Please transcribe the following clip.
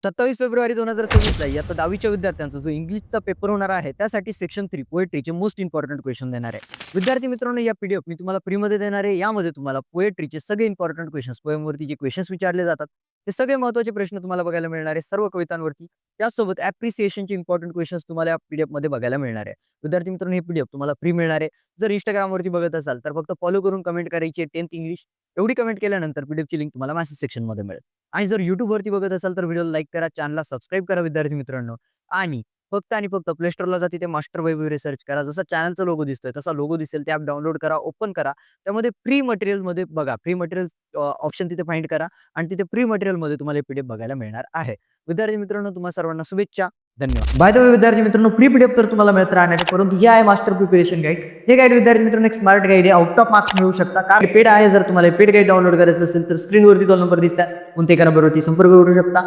27 February 2026 ला इयत्ता 10वीच्या विद्यार्थ्यांचा जो इंग्लिशचा पेपर होणार आहे, त्यासाठी सेक्शन 3 पोएट्रीचे मोस्ट इम्पोर्टंट क्वेश्चन देणार आहे. विद्यार्थी मित्रांनो, या पीडीएफ मी तुम्हाला फ्रीमध्ये देणार आहे. यामध्ये तुम्हाला पोएट्रीचे सगळे इम्पोर्टंट क्वेश्चन्स, पोएमवरती जे क्वेश्चन्स विचारले जातात, ते सगळे महत्त्वाचे प्रश्न तुम्हाला बघायला मिळणार आहे. सर्व कवितांवरती. त्याचसोबत ॲप्रिसिएशनचे इम्पोर्टंट क्वेश्चन्स तुम्हाला या पीडीएफमध्ये बघायला मिळणार आहे. विद्यार्थी मित्रांनो, हे पीडीएफ तुम्हाला फ्री मिळणार आहे. जर Instagramवरती बघत असाल, तर फक्त फॉलो करून कमेंट करायची आहे 10th इंग्लिश. एवढी कमेंट केल्यानंतर पीडीएफची लिंक तुम्हाला मेसेज सेक्शनमध्ये मिळेल. आणि जर YouTubeवरती बघत असाल तर व्हिडिओला लाईक करा, चॅनलला सबस्क्राईब करा विद्यार्थी मित्रांनो. आणि फक्त आणि फक्त प्ले स्टोअरला जा, तिथे मास्टर वैभव वगैरे सर्च करा. जसा चॅनलचा लोगो दिसतोय तसा लोगो दिसेल, ते ॲप डाउनलोड करा, ओपन करा. त्यामध्ये फ्री मटेरियलमध्ये बघा, फ्री मटेरियल ऑप्शन तिथे फाइंड करा आणि तिथे फ्री मटेरियलमध्ये तुम्हाला हे पीडीएफ बघायला मिळणार आहे. विद्यार्थी मित्रांनो, तुम्हाला सर्वांना शुभेच्छा. धन्यवाद. बाय द वे विद्यार्थी मित्रांनो, फ्री पीडीएफ तर तुम्हाला मिळत राहणार आहे, परंतु हे आहे मास्टर प्रिपरेशन गाईड. हे गाईड विद्यार्थी मित्रांनो एक स्मार्ट गाईड आहे, आउट ऑफ मार्क्स मिळू शकता. कारण पेड आहे. जर तुम्हाला पेड गाईड डाउनलोड करायचं असेल तर स्क्रीनवरती 2 नंबर दिसतात, कोणते करा बरोबर संपर्क करू शकता.